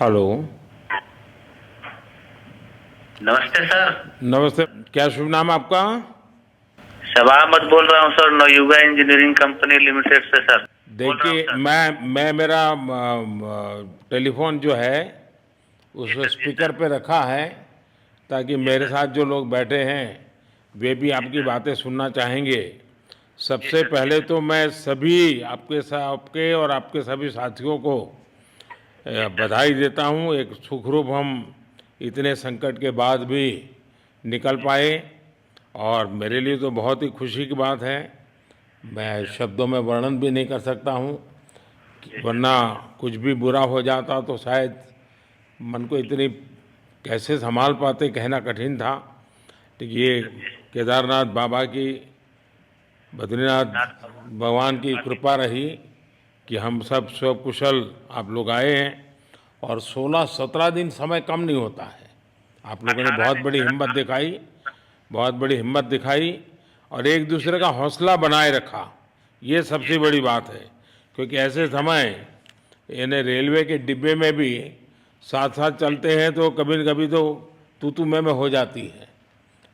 Hello. नमस्ते sir. नमस्ते। क्या शुभ नाम आपका? शबा अहमद बोल रहा हूँ sir, Navayuga engineering company limited से सर बोल रहा हूँ देखिए, सर। मैं मेरा टेलीफोन जो है उस जी सर, जी स्पीकर सर, पे रखा है ताकि जी मेरे सर, साथ जो लोग बैठे हैं वे भी जी आपकी सर, बातें सुनना चाहेंगे। जी सबसे सर, जी पहले सर, तो मैं सभी आपके और आपके सभी साथियों को जी सर, बधाई देता हूँ। एक सुखरूप हम इतने संकट के बाद भी निकल जी पाए सर, और मेरे लिए तो बहुत ही खुशी की बात है। जी मैं सर, शब्दों में वर्णन भी नहीं कर सकता हूँ, जी सर, वरना कुछ भी बुरा हो जाता तो शायद मन को इतनी कैसे संभाल पाते कहना कठिन था। तो जी ये सर, जी केदारनाथ बाबा की, बद्रीनाथ नाथ बाबा भगवान की बाकी कृपा रही कि हम सब स्वकुशल आप लोग आए हैं। और 16-17 दिन समय कम नहीं होता है। आप लोगों ने 18 बहुत दिन बड़ी सर। हिम्मत दिखाई, बहुत बड़ी हिम्मत दिखाई और एक जी दूसरे का सर, हौसला बनाए रखा। ये जी सबसे सर, बड़ी बात है, क्योंकि जी ऐसे सर, समय यानी रेलवे के डिब्बे में भी साथ साथ जी चलते हैं तो कभी न कभी तो तू में हो जाती है,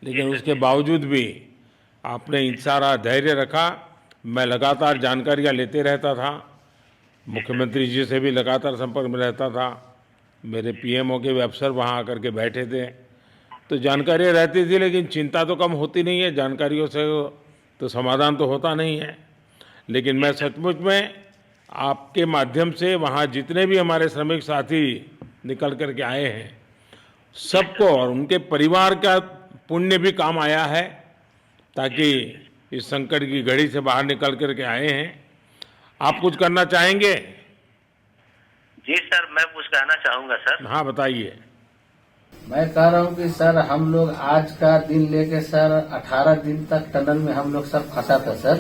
जी लेकिन सर, उसके जी सर, बावजूद भी आपने जी सर, सारा धैर्य रखा। मैं लगातार जानकारियाँ लेते रहता था, जी सर, मुख्यमंत्री जी से भी लगातार संपर्क में रहता था, मेरे जी सर, पीएमओ के भी अफसर वहाँ आकर के बैठे थे, तो जी सर, जानकारियाँ रहती थी, लेकिन चिंता तो कम होती नहीं है। जानकारियों से तो समाधान तो होता नहीं है। लेकिन जी मैं सर, सचमुच में आपके माध्यम से वहाँ जितने भी हमारे श्रमिक साथी निकल कर के आए हैं, जी सबको सर, और उनके परिवार का पुण्य भी काम आया है, जी ताकि सर, इस संकट की घड़ी से बाहर निकल कर के आए हैं। आप जी कुछ सर, करना चाहेंगे? जी सर, मैं कुछ कहना चाहूँगा सर। हाँ, बताइए। मैं कह रहा हूँ कि सर हम लोग आज का दिन लेके सर 18 दिन तक टनल में हम लोग सब फंसा था सर।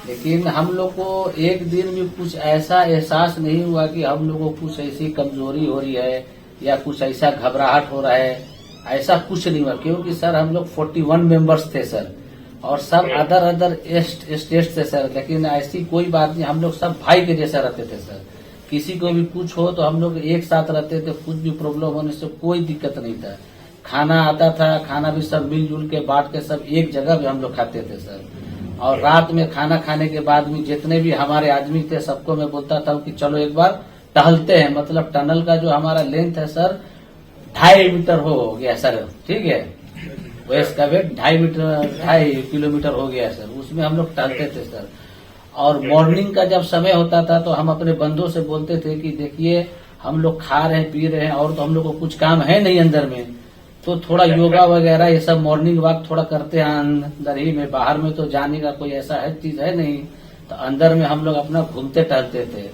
लेकिन हम लोग को एक दिन भी कुछ ऐसा एहसास नहीं हुआ कि हम लोग को कुछ ऐसी कमजोरी हो रही है या कुछ ऐसा घबराहट हो रहा है। ऐसा कुछ नहीं हुआ, क्योंकि सर हम लोग 41 मेंबर्स थे सर, और सब अदर अदर स्टेट से सर। लेकिन ऐसी कोई बात नहीं, हम लोग सब भाई के जैसा रहते थे सर। किसी को भी कुछ हो तो हम लोग एक साथ रहते थे, कुछ भी प्रॉब्लम होने से कोई दिक्कत नहीं था। खाना आता था, खाना भी सब मिलजुल के बांट के सब एक जगह भी हम लोग खाते थे सर। और रात में खाना खाने के बाद भी जितने भी हमारे आदमी थे सबको मैं बोलता था कि चलो एक बार टहलते हैं। मतलब टनल का जो हमारा लेंथ है सर 2.5 मीटर हो गया सर, ठीक है। वेस्ट का वेट 2.5 किलोमीटर हो गया सर। उसमें हम लोग टहलते थे सर। और मॉर्निंग का जब समय होता था तो हम अपने बंधुओं से बोलते थे कि देखिए हम लोग खा रहे हैं पी रहे हैं और तो हम लोग को कुछ काम है नहीं अंदर में, तो थोड़ा योगा वगैरह ये सब मॉर्निंग वॉक थोड़ा करते हैं अंदर ही में। बाहर में तो जाने का कोई ऐसा है चीज है नहीं, तो अंदर में हम लोग अपना घूमते टहलते थे।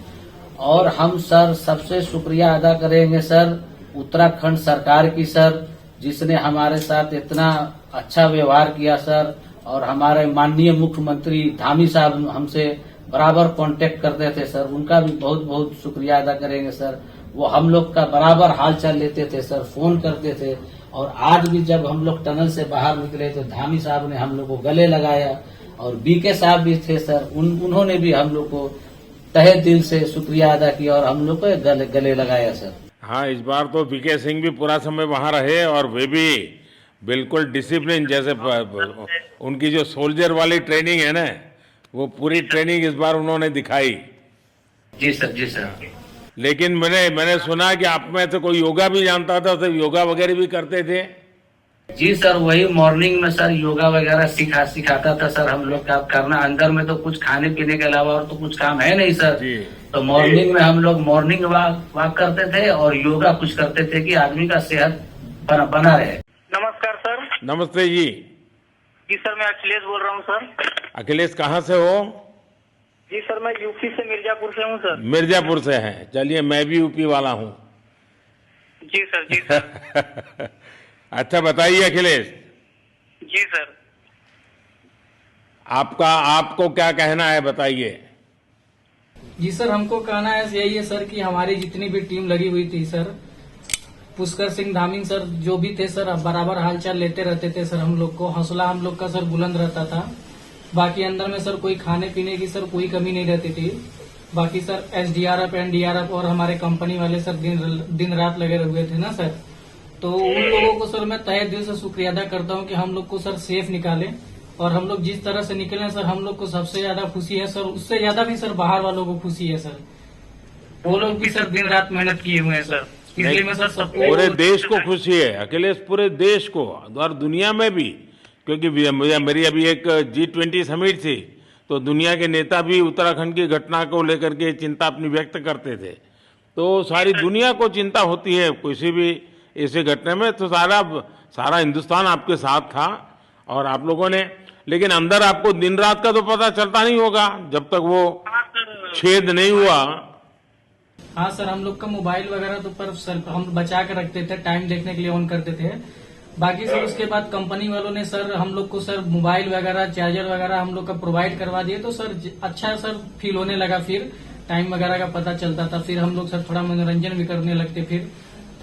और हम सर सबसे शुक्रिया अदा करेंगे सर उत्तराखंड सरकार की सर, जिसने हमारे साथ इतना अच्छा व्यवहार किया सर। और हमारे माननीय मुख्यमंत्री धामी साहब हमसे बराबर कांटेक्ट करते थे सर, उनका भी बहुत बहुत शुक्रिया अदा करेंगे सर। वो हम लोग का बराबर हाल चाल लेते थे सर, फोन करते थे। और आज भी जब हम लोग टनल से बाहर निकले तो धामी साहब ने हम लोग को गले लगाया, और बीके साहब भी थे सर, उन्होंने भी हम लोग को तहे दिल से शुक्रिया अदा किया और हम लोग को गले लगाया सर। हाँ, इस बार तो बीके सिंह भी पूरा समय वहाँ रहे और वे भी बिल्कुल डिसिप्लिन, जैसे उनकी जो सोल्जर वाली ट्रेनिंग है ना, वो पूरी ट्रेनिंग इस बार उन्होंने दिखाई। जी सर, जी सर, लेकिन मैंने सुना कि आप में तो कोई योगा भी जानता था, तो योगा वगैरह भी करते थे। जी सर, वही मॉर्निंग में सर योगा वगैरह सिखाता था सर हम लोग का करना। अंदर में तो कुछ खाने पीने के अलावा और तो कुछ काम है नहीं सर। जी। तो मॉर्निंग में हम लोग मॉर्निंग वॉक करते थे और योगा कुछ करते थे कि आदमी का सेहत बना रहे। नमस्कार सर। नमस्ते जी। जी सर, मैं अखिलेश बोल रहा हूँ सर। अखिलेश कहाँ से हो? जी सर, मैं यूपी से मिर्जापुर से हूँ सर। मिर्जापुर से हैं। चलिए, मैं भी यूपी वाला हूँ। जी सर, जी सर। अच्छा, बताइए अखिलेश, जी सर। आपको क्या कहना है, बताइए। जी सर, हमको कहना है यही है सर कि हमारी जितनी भी टीम लगी हुई थी सर, पुष्कर सिंह धामी सर जो भी थे सर, बराबर हालचाल लेते रहते थे सर। हम लोग को हौसला हम लोग का सर बुलंद रहता था। बाकी अंदर में सर कोई खाने पीने की सर कोई कमी नहीं रहती थी। बाकी सर SDRF NDRF और हमारे कंपनी वाले सर दिन रात लगे हुए थे ना सर, तो उन लोगों को सर मैं तहे दिल से शुक्रिया अदा करता हूं कि हम लोग को सर सेफ निकाले। और हम लोग जिस तरह से निकले सर, हम लोग को सबसे ज्यादा खुशी है सर, उससे ज्यादा भी सर बाहर वालों को खुशी है सर। वो लोग भी सर दिन रात मेहनत किए हुए हैं सर, इसलिए मैं सर सबको पूरे देश को खुशी है अखिलेश, पूरे देश को और दुनिया में भी, क्योंकि मेरी अभी एक G20 समिट थी, तो दुनिया के नेता भी उत्तराखंड की घटना को लेकर के चिंता अपनी व्यक्त करते थे। तो सारी दुनिया को चिंता होती है किसी भी ऐसे घटना में, तो सारा हिंदुस्तान आपके साथ था और आप लोगों ने, लेकिन अंदर आपको दिन रात का तो पता चलता नहीं होगा जब तक वो छेद नहीं हुआ। हाँ सर, हम लोग का मोबाइल वगैरह तो पर सर हम बचा के रखते थे, टाइम देखने के लिए ऑन करते थे। बाकी सर उसके बाद कंपनी वालों ने सर हम लोग को सर मोबाइल वगैरह चार्जर वगैरह हम लोग का प्रोवाइड करवा दिए, तो सर अच्छा सर फील होने लगा। फिर टाइम वगैरह का पता चलता था, फिर हम लोग सर थोड़ा मनोरंजन भी करने लगते, फिर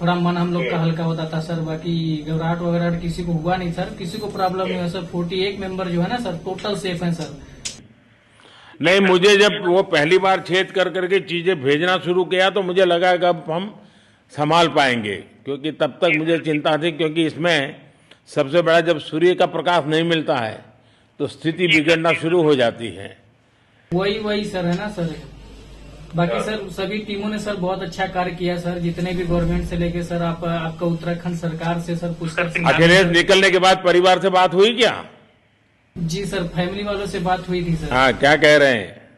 थोड़ा मन हम लोग का हल्का होता था सर। बाकी घबराहट वगैरह किसी को हुआ नहीं सर, किसी को प्रॉब्लम नहीं है सर। 48 मेंबर जो है ना सर टोटल सेफ हैं सर। नहीं, मुझे जब वो पहली बार छेद कर करके चीजें भेजना शुरू किया तो मुझे लगा कि अब हम संभाल पाएंगे, क्योंकि तब तक मुझे चिंता थी, क्योंकि इसमें सबसे बड़ा जब सूर्य का प्रकाश नहीं मिलता है तो स्थिति बिगड़ना शुरू हो जाती है। वही सर है ना सर। बाकी सर सभी टीमों ने सर बहुत अच्छा कार्य किया सर, जितने भी गवर्नमेंट से लेके सर आपका उत्तराखंड सरकार से सर पुष्कर सिंह। अखिलेश निकलने के बाद परिवार से बात हुई क्या? जी सर, फैमिली वालों से बात हुई थी सर। हाँ, क्या कह रहे हैं?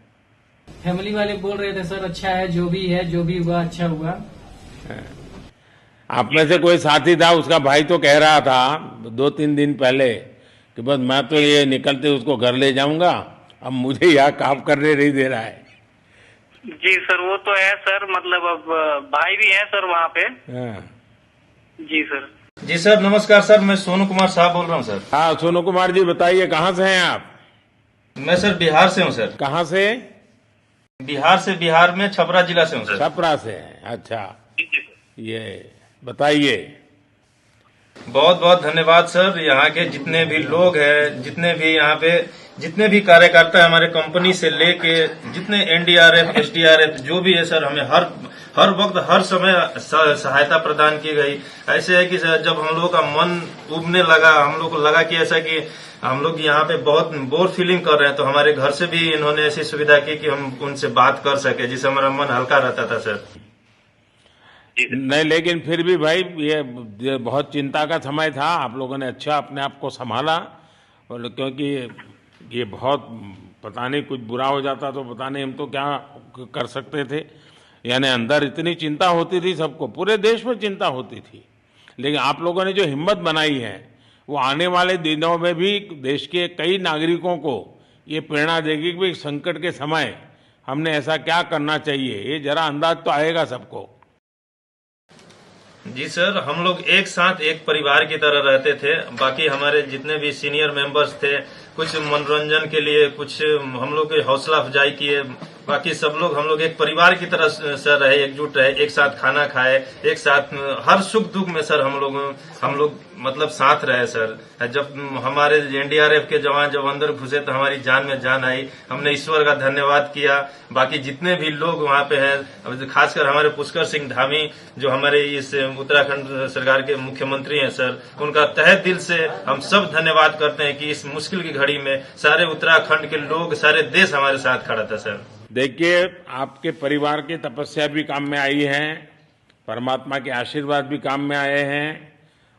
फैमिली वाले बोल रहे थे सर अच्छा है, जो भी हुआ अच्छा हुआ। आप में से कोई साथी था, उसका भाई तो कह रहा था 2-3 दिन पहले कि बस मैं तो ये निकलते उसको घर ले जाऊंगा, अब मुझे यहाँ काम करने नहीं दे रहा है। जी सर, वो तो है सर, मतलब अब भाई भी है सर वहाँ पे। हाँ। जी सर। जी सर, नमस्कार सर, मैं सोनू कुमार साहब बोल रहा हूँ सर। हाँ, सोनू कुमार जी बताइए, कहाँ से हैं आप? मैं सर बिहार से हूँ सर। कहाँ से? बिहार में छपरा जिला से हूँ सर। छपरा से हैं, अच्छा। ये बताइए। बहुत बहुत धन्यवाद सर। यहाँ के जितने भी लोग हैं, जितने भी कार्यकर्ता है हमारे कंपनी से लेके, जितने NDRF SDRF जो भी है सर, हमें हर वक्त हर समय सहायता प्रदान की गई। ऐसे है कि सर जब हम लोगों का मन उबने लगा, हम लोग को लगा कि ऐसा कि हम लोग यहाँ पे बहुत बोर फीलिंग कर रहे हैं, तो हमारे घर से भी इन्होंने ऐसी सुविधा की कि हम उनसे बात कर सके, जिससे हमारा मन हल्का रहता था सर। नहीं, लेकिन फिर भी भाई ये बहुत चिंता का समय था, आप लोगों ने अच्छा अपने आप को संभाला, और क्योंकि ये बहुत पता नहीं कुछ बुरा हो जाता तो पता नहीं हम तो क्या कर सकते थे। यानी अंदर इतनी चिंता होती थी, सबको पूरे देश में चिंता होती थी, लेकिन आप लोगों ने जो हिम्मत बनाई है वो आने वाले दिनों में भी देश के कई नागरिकों को ये प्रेरणा देगी कि संकट के समय हमने ऐसा क्या करना चाहिए। ये जरा अंदाज तो आएगा सबको। जी सर, हम लोग एक साथ एक परिवार की तरह रहते थे। बाकी हमारे जितने भी सीनियर मेंबर्स थे, कुछ मनोरंजन के लिए, कुछ हम लोग की हौसला अफजाई किए। बाकी सब लोग हम लोग एक परिवार की तरह सर रहे, एकजुट रहे, एक साथ खाना खाए, एक साथ हर सुख दुख में सर हम लोग मतलब साथ रहे सर। जब हमारे NDRF के जवान जब अंदर घुसे तो हमारी जान में जान आई, हमने ईश्वर का धन्यवाद किया। बाकी जितने भी लोग वहाँ पे हैं, खासकर हमारे पुष्कर सिंह धामी जो हमारे इस उत्तराखंड सरकार के मुख्यमंत्री हैं सर, उनका तहे दिल से हम सब धन्यवाद करते हैं कि इस मुश्किल की घड़ी में सारे उत्तराखंड के लोग, सारे देश हमारे साथ खड़ा था सर। देखिए, आपके परिवार की तपस्या भी काम में आई है, परमात्मा के आशीर्वाद भी काम में आए हैं,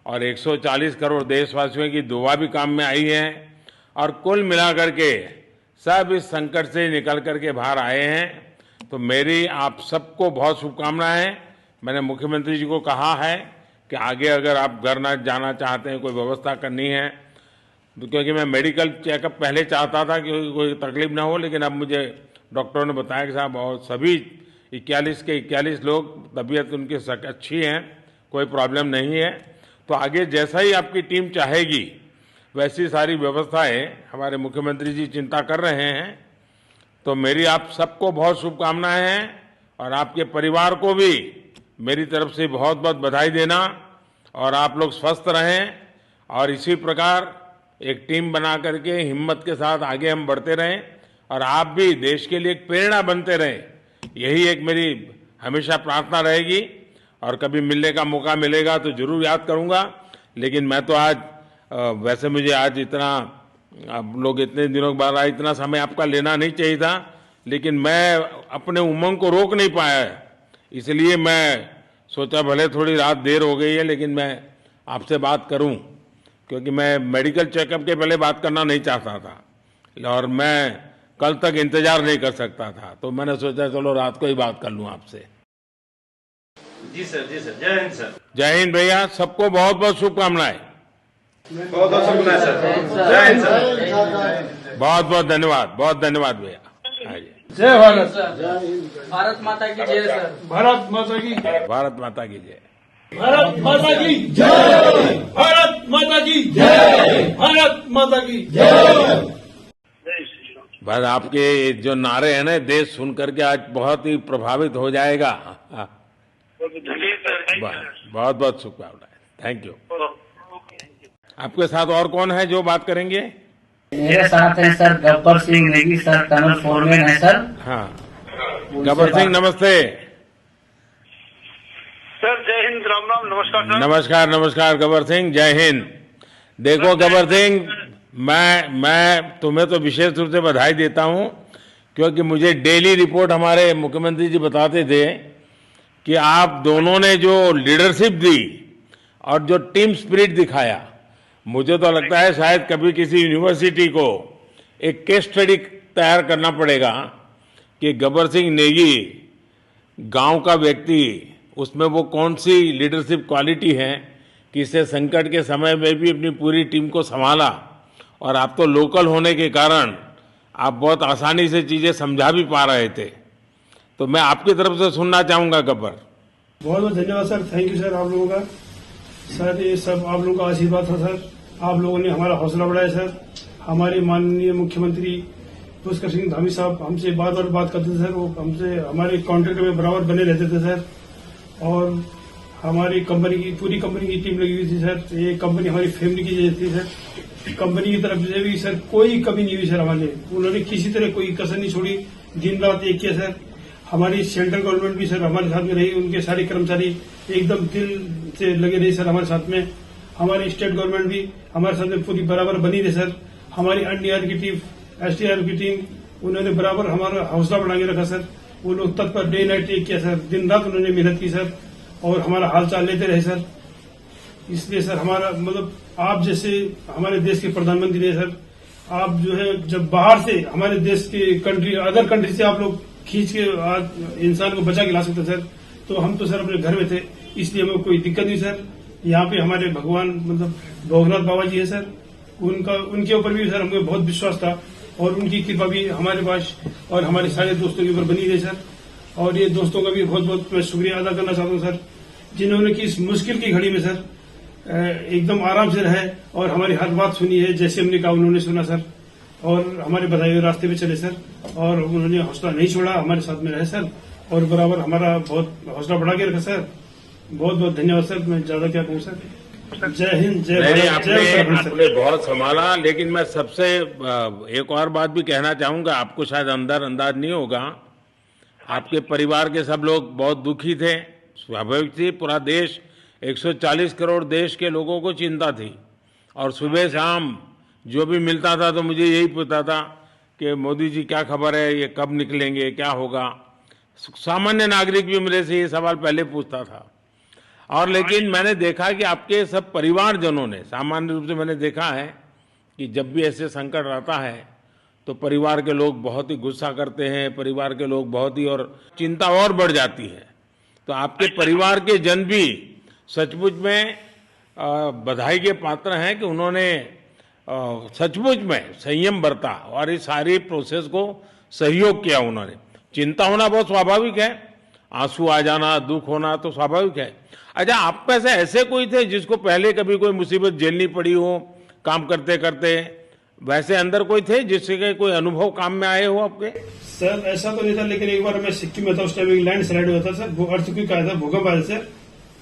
और 140 करोड़ देशवासियों की दुआ भी काम में आई है, और कुल मिलाकर के सब इस संकट से निकल करके बाहर आए हैं। तो मेरी आप सबको बहुत शुभकामनाएं। मैंने मुख्यमंत्री जी को कहा है कि आगे अगर आप घर न जाना चाहते हैं, कोई व्यवस्था करनी है, तो क्योंकि मैं मेडिकल चेकअप पहले चाहता था कि कोई तकलीफ ना हो, लेकिन अब मुझे डॉक्टरों ने बताया कि साहब और सभी 41 के 41 लोग तबीयत उनकी अच्छी है, कोई प्रॉब्लम नहीं है। तो आगे जैसा ही आपकी टीम चाहेगी वैसी सारी व्यवस्थाएं हमारे मुख्यमंत्री जी चिंता कर रहे हैं। तो मेरी आप सबको बहुत शुभकामनाएं हैं, और आपके परिवार को भी मेरी तरफ से बहुत बहुत बधाई देना, और आप लोग स्वस्थ रहें, और इसी प्रकार एक टीम बना करके हिम्मत के साथ आगे हम बढ़ते रहें, और आप भी देश के लिए एक प्रेरणा बनते रहें यही एक मेरी हमेशा प्रार्थना रहेगी और कभी मिलने का मौका मिलेगा तो जरूर याद करूंगा। लेकिन मैं तो आज वैसे मुझे आज इतना आप लोग इतने दिनों के बाद आए, इतना समय आपका लेना नहीं चाहिए था, लेकिन मैं अपने उमंग को रोक नहीं पाया है, इसलिए मैं सोचा भले थोड़ी रात देर हो गई है लेकिन मैं आपसे बात करूं, क्योंकि मैं मेडिकल चेकअप के पहले बात करना नहीं चाहता था और मैं कल तक इंतजार नहीं कर सकता था, तो मैंने सोचा चलो रात को ही बात कर लूं आपसे। जी सर, जय हिंद सर। जय हिंद भैया, सबको बहुत बहुत शुभकामनाएं। बहुत बहुत शुभकामनाएं सर। जय हिंद सर। बहुत बहुत धन्यवाद भैया। आइए। जय भारत, भारत माता की जय सर। भारत माता की, भारत माता की जय। भारत माता की जय, भारत माता की जय, भारत माता की जय। बस आपके जो नारे हैं ना, देश सुन करके आज बहुत ही प्रभावित हो जाएगा। बहुत बहुत शुभकामनाएं। Thank you. आपके साथ और कौन है जो बात करेंगे? मेरे साथ है sir Gabbar Singh Negi sir, tunnel foreman है सर। हाँ, गब्बर सिंह नमस्ते। सर जय हिंद, राम राम, नमस्कार सर। नमस्कार गब्बर सिंह, जय हिंद। देखो गब्बर सिंह, मैं तुम्हें तो विशेष रूप से बधाई देता हूं, क्योंकि मुझे डेली रिपोर्ट हमारे मुख्यमंत्री जी बताते थे कि आप दोनों ने जो लीडरशिप दी और जो टीम स्पिरिट दिखाया, मुझे तो लगता है शायद कभी किसी यूनिवर्सिटी को एक केस स्टडी तैयार करना पड़ेगा कि गब्बर सिंह नेगी गांव का व्यक्ति, उसमें वो कौन सी लीडरशिप क्वालिटी है कि इससे संकट के समय में भी अपनी पूरी टीम को संभाला, और आप तो लोकल होने के कारण आप बहुत आसानी से चीजें समझा भी पा रहे थे। तो मैं आपकी तरफ से सुनना चाहूंगा गब्बर। बहुत बहुत धन्यवाद सर, थैंक यू सर आप लोगों का। सर ये सब आप लोगों का आशीर्वाद था सर, आप लोगों ने हमारा हौसला बढ़ाया सर। हमारे माननीय मुख्यमंत्री पुष्कर सिंह धामी साहब हमसे बात करते थे सर, वो हमसे हमारे कॉन्ट्रैक्ट में बराबर बने रहते थे सर, और हमारी कंपनी की पूरी कंपनी की टीम लगी हुई थी सर। ये कंपनी हमारी फैमिली की जैसी थी सर। कंपनी की तरफ से भी सर कोई कमी नहीं हुई सर हमारे, उन्होंने किसी तरह कोई कसर नहीं छोड़ी, दिन रात एक किया सर। हमारी सेंट्रल गवर्नमेंट भी सर हमारे साथ में रही, उनके सारे कर्मचारी एकदम दिल से लगे रहे सर हमारे साथ में। हमारी स्टेट गवर्नमेंट भी हमारे साथ में पूरी बराबर बनी रही सर। हमारी एनडीआर की टीम, एसडीआर की टीम, उन्होंने बराबर हमारा हौसला बढ़ा के रखा सर। वो लोग तत्पर डे नाइट एक किया सर, दिन रात उन्होंने मेहनत की सर, और हमारा हालचाल लेते रहे सर। इसलिए सर हमारा मतलब आप जैसे हमारे देश के प्रधानमंत्री है सर, आप जो है जब बाहर से हमारे देश के कंट्री अदर कंट्री से आप लोग खींच के इंसान को बचा के ला सकते सर, तो हम तो सर अपने घर में थे, इसलिए हमें कोई दिक्कत नहीं सर। यहाँ पे हमारे भगवान मतलब भोगनाथ बाबा जी है सर, उनके ऊपर भी सर हमें बहुत विश्वास था, और उनकी कृपा भी हमारे पास और हमारे सारे दोस्तों के ऊपर बनी रही सर। और ये दोस्तों का भी बहुत बहुत मैं शुक्रिया अदा करना चाहता हूँ सर, जिन्होंने कि इस मुश्किल की घड़ी में सर एकदम आराम से रहे और हमारी हर बात सुनी है, जैसे हमने कहा उन्होंने सुना सर, और हमारे बताए हुए रास्ते पे चले सर, और उन्होंने हौसला नहीं छोड़ा, हमारे साथ में रहे सर, और बराबर हमारा बहुत हौसला बढ़ा के रखा सर। बहुत बहुत धन्यवाद सर, मैं ज्यादा क्या कहूँ सर। जय हिंद, जय भारत, जय उत्तराखंड आपने बहुत संभाला, लेकिन मैं सबसे एक और बात भी कहना चाहूंगा, आपको शायद अंदाज नहीं होगा, आपके परिवार के सब लोग बहुत दुखी थे, स्वाभाविक थी। पूरा देश 140 करोड़ देश के लोगों को चिंता थी, और सुबह शाम जो भी मिलता था तो मुझे यही पूछता था कि मोदी जी क्या खबर है, ये कब निकलेंगे, क्या होगा। सामान्य नागरिक भी मेरे से ये सवाल पहले पूछता था, और लेकिन मैंने देखा कि आपके सब परिवारजनों ने, सामान्य रूप से मैंने देखा है कि जब भी ऐसे संकट आता है तो परिवार के लोग बहुत ही गुस्सा करते हैं, परिवार के लोग बहुत ही, और चिंता और बढ़ जाती है। तो आपके परिवार के जन भी सचमुच में बधाई के पात्र हैं कि उन्होंने सचमुच में संयम बरता और इस सारी प्रोसेस को सहयोग किया उन्होंने। चिंता होना बहुत स्वाभाविक है, आंसू आ जाना, दुख होना तो स्वाभाविक है। अच्छा, आप में से ऐसे कोई थे जिसको पहले कभी कोई मुसीबत झेलनी पड़ी हो काम करते करते, वैसे अंदर कोई थे जिससे कोई अनुभव काम में आए हो आपके? सर ऐसा तो नहीं था, लेकिन एक बार मैं सिक्किम में था, उस टाइम एक लैंड स्लाइड हुआ था सर, अर्थक्वेक आया था, भूकंप आया सर,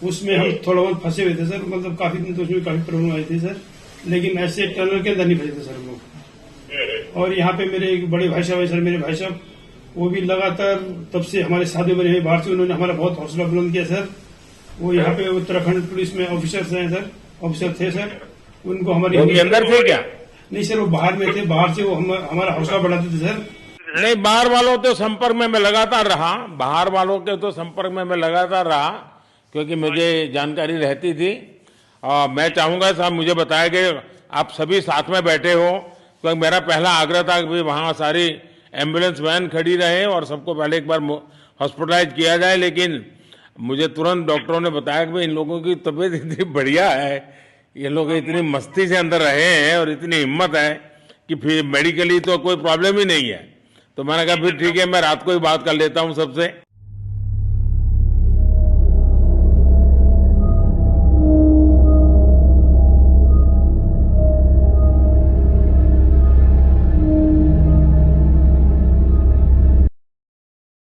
उसमें हम थोड़ा बहुत फंसे हुए थे सर, मतलब काफी दिन तो उसमें काफी प्रॉब्लम आई थी सर, लेकिन ऐसे टनल के अंदर नहीं फंसे थे सर हम लोग। और यहाँ पे मेरे एक बड़े भाई साहब है सर, मेरे भाई साहब वो भी लगातार तब से हमारे साथ में बने हैं बाहर से, उन्होंने हमारा बहुत हौसला बुलंद किया सर। वो यहाँ पे उत्तराखंड पुलिस में ऑफिसर्स हैं सर, ऑफिसर थे सर, उनको हमारी वो भी अंदर थे क्या? नहीं सर, वो बाहर में थे, बाहर से वो हमारा हौसला बढ़ाते थे सर। नहीं, बाहर वालों तो संपर्क में मैं लगातार रहा, बाहर वालों के तो संपर्क में मैं लगातार रहा, क्योंकि मुझे जानकारी रहती थी। और मैं चाहूंगा साहब, मुझे बताया कि आप सभी साथ में बैठे हो, क्योंकि मेरा पहला आग्रह था कि वहां सारी एम्बुलेंस वैन खड़ी रहे और सबको पहले एक बार हॉस्पिटलाइज किया जाए। लेकिन मुझे तुरंत डॉक्टरों ने बताया कि भाई इन लोगों की तबीयत इतनी बढ़िया है, ये लोग इतनी मस्ती से अंदर रहे हैं और इतनी हिम्मत है कि फिर मेडिकली तो कोई प्रॉब्लम ही नहीं है। तो मैंने कहा फिर ठीक है, मैं रात को ही बात कर लेता हूं सबसे।